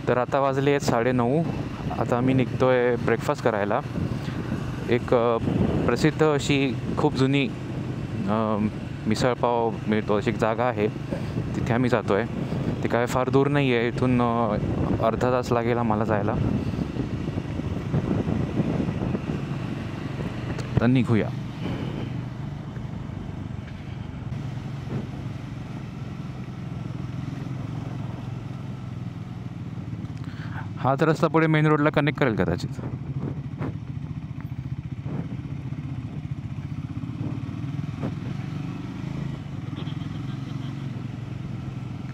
तर आता वाजले आहेत 9:30. आता मी निघतो आहे ब्रेकफास्ट करायला. एक प्रसिद्ध अशी खूप जुनी मिसळपाव मिळतो अशी एक जागा आहे, तिथे आम्ही जातो आहे. ते काय फार दूर नाही आहे इथून, अर्धा तास लागेल आम्हाला जायला. तर निघूया. हाच रस्ता पुढे मेन रोडला कनेक्ट करेल कदाचित.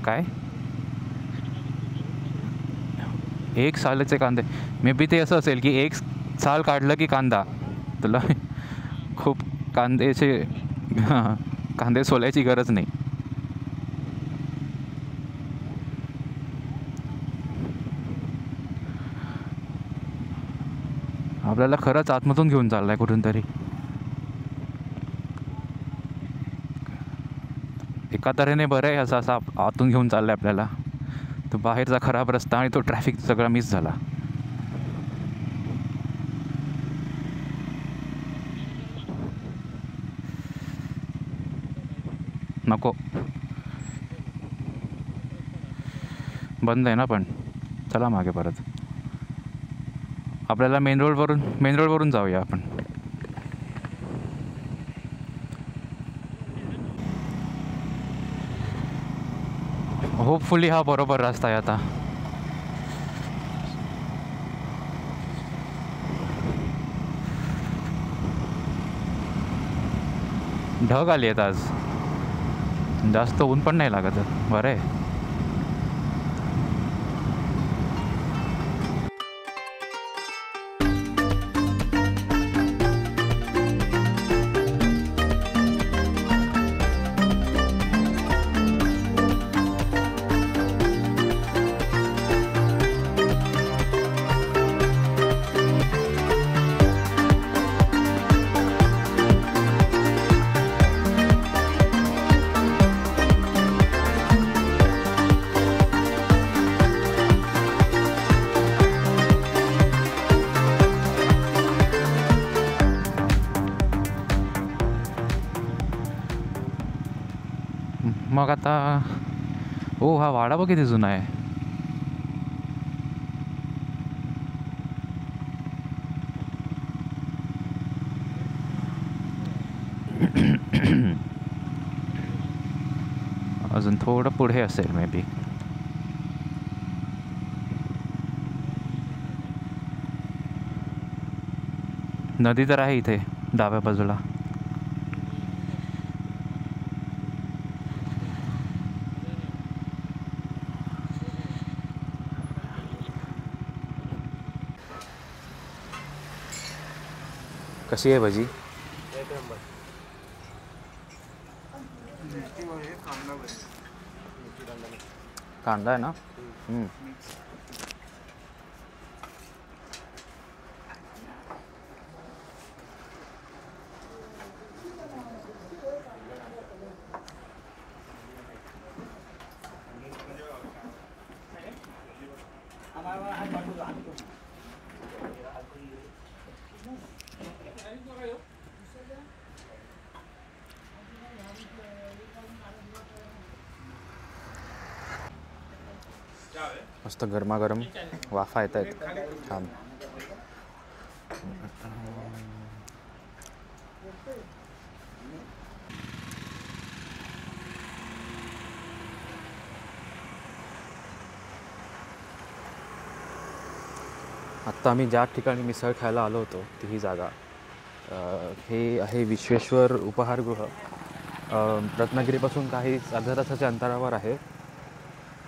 काय एक सालाचे कांदे? मे बी ते असं असेल की एक साल काढलं की कांदा. तुला खूप कांद्याचे कांदे सोलायची गरज नाही. आपल्याला खरंच आतमधून घेऊन चाललाय कुठून तरी. एका तऱ्हेने बरं आहे असं असं आतून घेऊन चाललाय आपल्याला. तो बाहेरचा खराब रस्ता आणि तो ट्रॅफिक सगळा मिस झाला. नको, बंद आहे ना. पण चला मागे परत. आपल्याला मेन रोडवरून जाऊया आपण. होपफुली हा बरोबर रस्ता आहे आता. ढग आली आहेत आज, जास्त ऊन पण नाही लागत. बरं आहे. मग आता हो, हा वाडा बघ किती जुना आहे. अजून थोडं पुढे असेल मे बी. नदी तर आहे इथे डाव्या बाजूला. कशी आहे भजी? कांदा आहे ना. मस्त गरमागरम वाफा येत आहेत, छान. आत्ता आम्ही ज्या ठिकाणी मिसळ खायला आलो होतो ती ही जागा, हे आहे विश्वेश्वर उपाहारगृह. रत्नागिरीपासून काही अर्ध्या तासाच्या अंतरावर आहे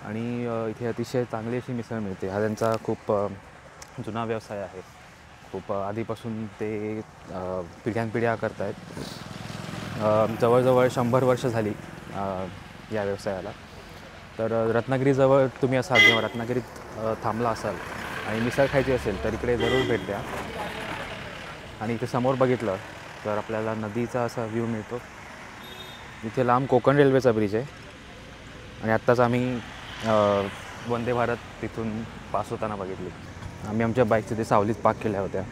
आणि इथे अतिशय चांगली अशी मिसळ मिळते. हा त्यांचा खूप जुना व्यवसाय आहे. खूप आधीपासून ते पिढ्यानपिढ्या करत आहेत. जवळजवळ 100 वर्ष झाली या व्यवसायाला. तर रत्नागिरीजवळ तुम्ही असाल किंवा रत्नागिरीत थांबला असाल आणि मिसळ खायची असेल तर इकडे जरूर भेट द्या. आणि इथे समोर बघितलं तर आपल्याला नदीचा असा व्ह्यू मिळतो. इथे लांब कोकण रेल्वेचा ब्रिज आहे आणि आत्ताच आम्ही वंदे भारत तिथून पास होताना बघितली. आम्ही आमच्या बाईकचे ते सावलीत पार्क केल्या होत्या.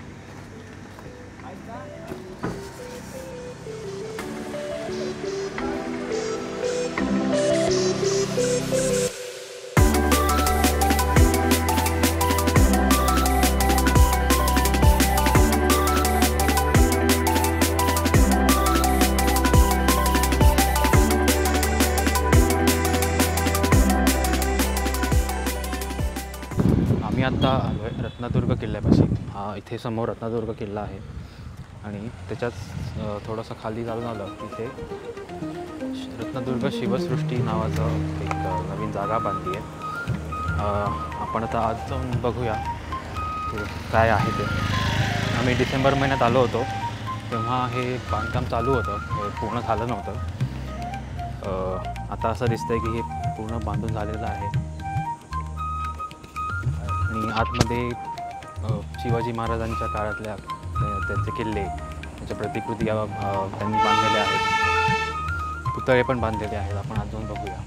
आम्ही आत्ता आलो आहे रत्नदुर्ग किल्ल्यापाशी. इथे समोर रत्नदुर्ग किल्ला आहे आणि त्याच्याच थोडंसं खाली चालून आलं इथे रत्नदुर्ग शिवसृष्टी नावाचं एक नवीन जागा बांधली आहे. आपण आता आज जाऊन बघूया काय आहे ते. आम्ही डिसेंबर महिन्यात आलो होतो तेव्हा हे बांधकाम चालू होतं, हे पूर्ण झालं नव्हतं. आता असं दिसतंय की हे पूर्ण बांधून झालेलं आहे आणि आतमध्ये शिवाजी महाराजांच्या काळातल्या त्यांचे किल्ले, त्याच्या प्रतिकृती त्यांनी बांधलेल्या आहेत, पुतळे पण बांधलेले आहेत. आपण आज जाऊन बघूया.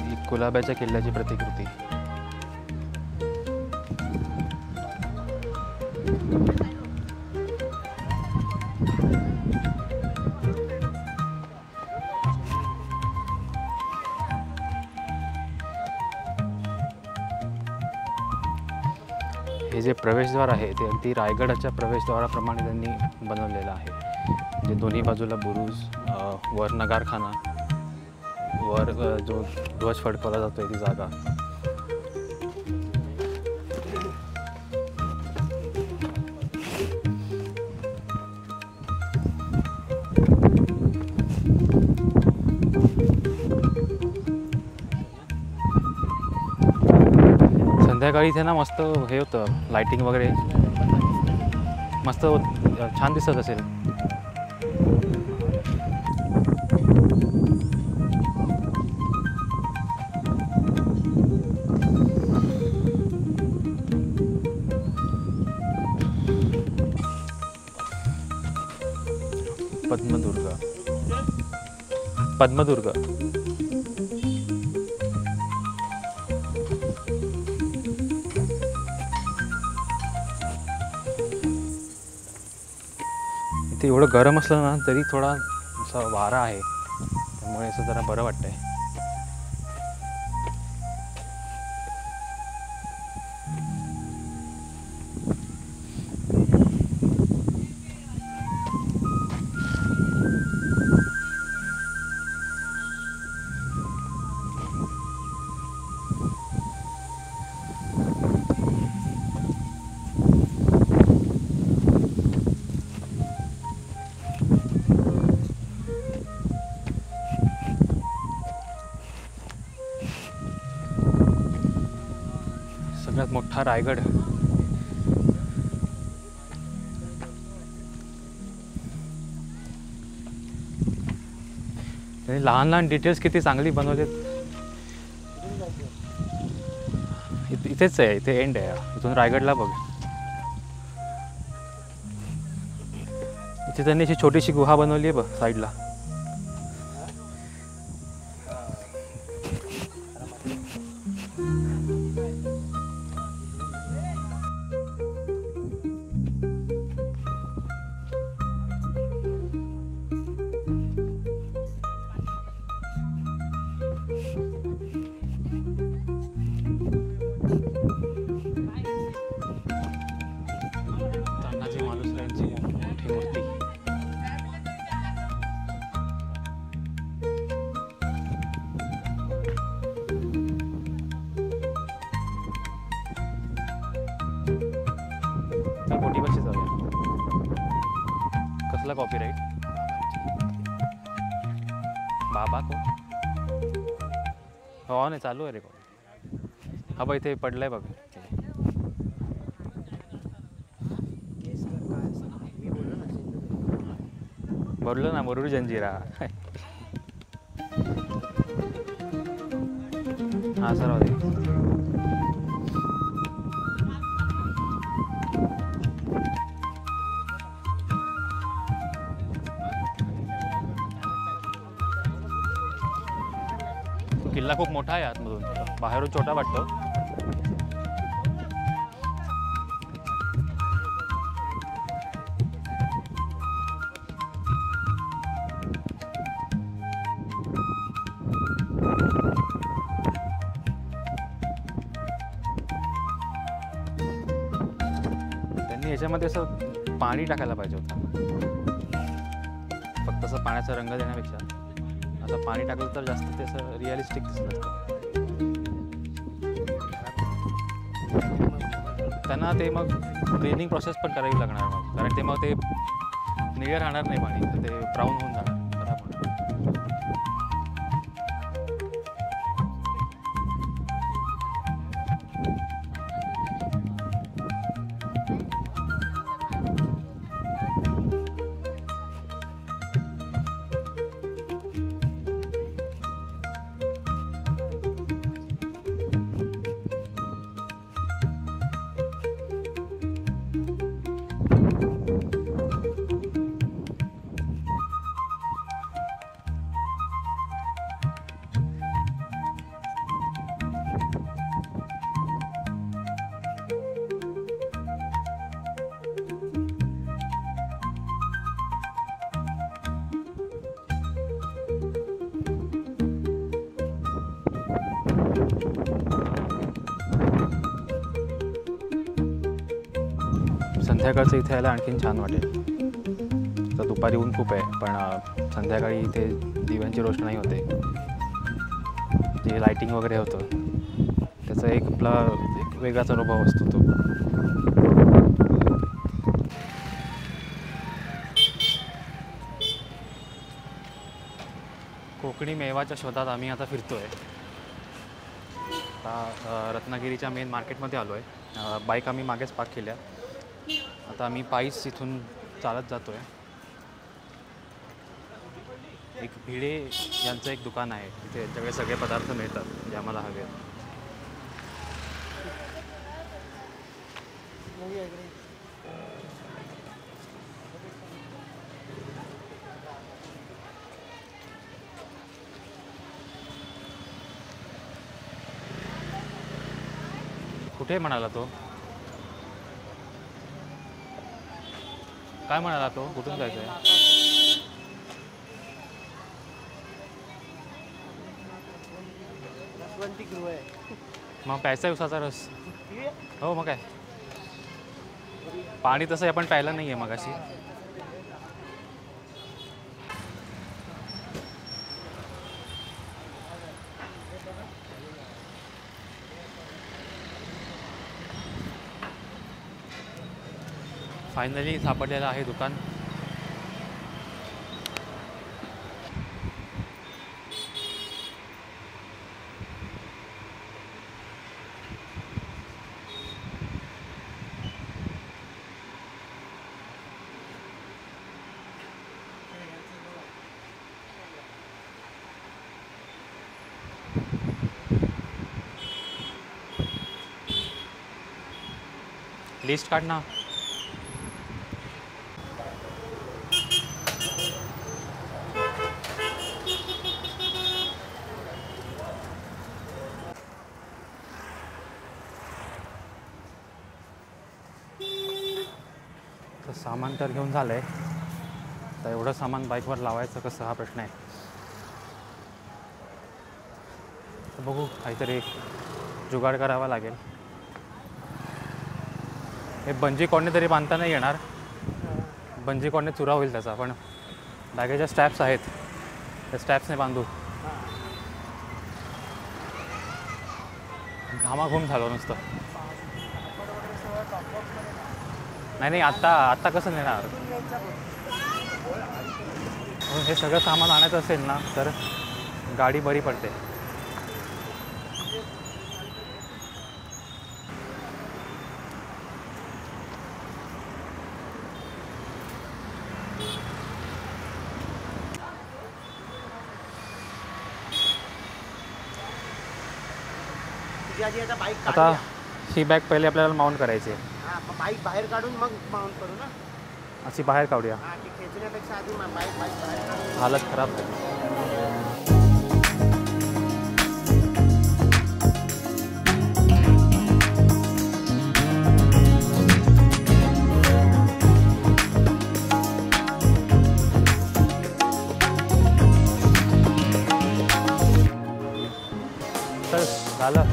ही कुलाब्याच्या किल्ल्याची प्रतिकृती. हे जे प्रवेशद्वार आहे ते अगदी रायगडाच्या प्रवेशद्वाराप्रमाणे त्यांनी बनवलेलं आहे. म्हणजे दोन्ही बाजूला बुरुज, वर नगारखाना, वर जो ध्वज फडकवला जातो ती जागा. संध्याकाळी इथे ना मस्त हे होतं, लाइटिंग वगैरे मस्त छान दिसत असेल. पद्मदुर्ग इथे एवढं गरम असलं ना तरी थोडा असा वारा आहे, त्यामुळे असं जरा बरं वाटतंय. सगळ्यात मोठा रायगड. त्यांनी लहान लहान डिटेल्स किती चांगली बनवलेत. इथेच आहे, इथे एंड आहे. इथून रायगडला बघ. इथे त्यांनी अशी छोटीशी गुहा बनवली आहे बघ साईडला. तानाजी मालुसरेंची मोठी मूर्ती. त्या बोटीपाशी जाऊया. कसला कॉपीराईट? बाबा को हो नाही चालू आहे रे. हा बघ इथे पडलाय बघ. बोललो ना मुरुड जंजिरा. हाँ सर दे. किल्ला खूप मोठा आहे आतमधून, बाहेरून छोटा वाटतो. त्यांनी याच्यामध्ये असं पाणी टाकायला पाहिजे होतं. फक्त असं पाण्याचा रंग देण्यापेक्षा असं पाणी टाकलं तर जास्त ते असं रिअलिस्टिक दिसत असतं. त्यांना ते मग क्लिनिंग प्रोसेस पण करावी लागणार मग, कारण ते मग ते निळे राहणार नाही पाणी, तर ते ब्राऊन होऊन जाणार, खराब होणार. संध्याकाळचं इथे यायला आणखीन छान वाटेल. तर दुपारी ऊन खूप आहे, पण संध्याकाळी इथे दिव्यांची रोषणाई होते, जे लायटिंग वगैरे होतं त्याचा एक आपला एक वेगळाच अनुभव असतो तो. कोकणी मेवाच्या शोधात आम्ही आता फिरतोय. आता रत्नागिरीच्या मेन मार्केटमध्ये आलो आहे. बाईक आम्ही मागेच पार्क केल्या. आता आम्ही पायीच इथून चालत जातो आहे. एक भिडे यांचं एक दुकान आहे, तिथे यांच्याकडे सगळे पदार्थ मिळतात जे आम्हाला हवे आहेत. कुठे म्हणाला तो? काय म्हणाला तो? कुठून जायचं आहे? मग प्यायचा उसाचा रस? हो मग काय, पाणी तसं आपण प्यायला नाही आहे मगाशी. फायनली सापडलेलं आहे दुकान. लिस्ट काढ ना. तर सामान तर घेऊन झालं आहे. तर एवढं सामान बाईकवर लावायचं कसं हा प्रश्न आहे. तर बघू, काहीतरी जुगाड करावा लागेल. हे बंजी कॉर्डने तरी बांधता नाही येणार, बंजी कॉर्डने चुरा होईल त्याचा. पण बॅगेच्या स्ट्रॅप्स आहेत, त्या स्ट्रॅप्सने बांधू. घामाघूम झालो नुसतं. नाही आत्ता कसं नेणार? हे सगळं सामान आणायचं असेल ना तर गाडी बरी पडते. आता ही बॅग पहिले आपल्याला माउंट करायची आहे. बाईक बाहेर काढून मग माउंट करू ना. अशी बाहेर काढूया. खेचण्यापेक्षा आधी बाईक बाहेर काढून हालत खराब आहे. झालं.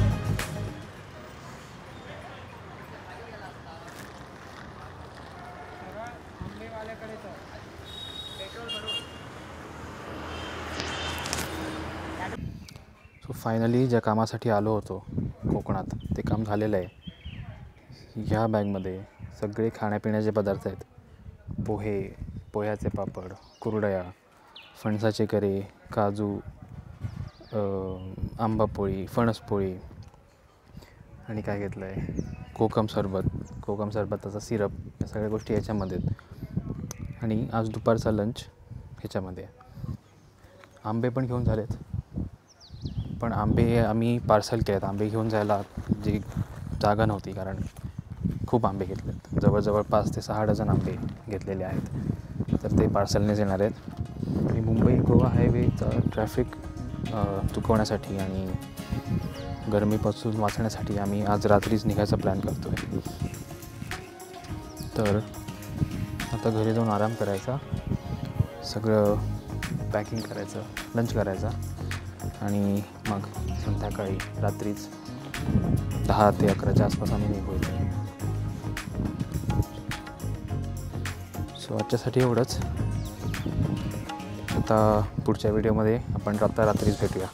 सो फायनली ज्या कामासाठी आलो होतो कोकणात ते काम झालेलं आहे. ह्या बॅगमध्ये सगळे खाण्यापिण्याचे पदार्थ आहेत. पोहे, पोह्याचे पापड, कुरडया, फणसाचे करे, काजू, आंबापोळी, फणसपोळी आणि काय घेतलं आहे, कोकम सरबताचा सिरप, या सगळ्या गोष्टी याच्यामध्ये आहेत. आणि आज दुपारचा लंच ह्याच्यामध्ये. आंबे पण घेऊन झालेत, पण आंबे आम्ही पार्सल केलेत. आंबे घेऊन जायला जी जागा नव्हती, कारण खूप आंबे घेतलेत. जवळजवळ 5 ते 6 डझन आंबे घेतलेले आहेत, तर ते पार्सलनेच येणार आहेत. आणि मुंबई गोवा हायवेचा ट्रॅफिक चुकवण्यासाठी आणि गरमीपासून वाचण्यासाठी आम्ही आज रात्रीच निघायचा प्लॅन करतो आहे. तर आता घरी जाऊन आराम करायचा, सगळं पॅकिंग करायचं, लंच करायचा आणि मग संध्याकाळी रात्रीच 10 ते 11च्या आसपास आम्ही निघूया. सो आजच्यासाठी एवढंच. आता पुढच्या व्हिडिओमध्ये आपण रात्रीच भेटूया.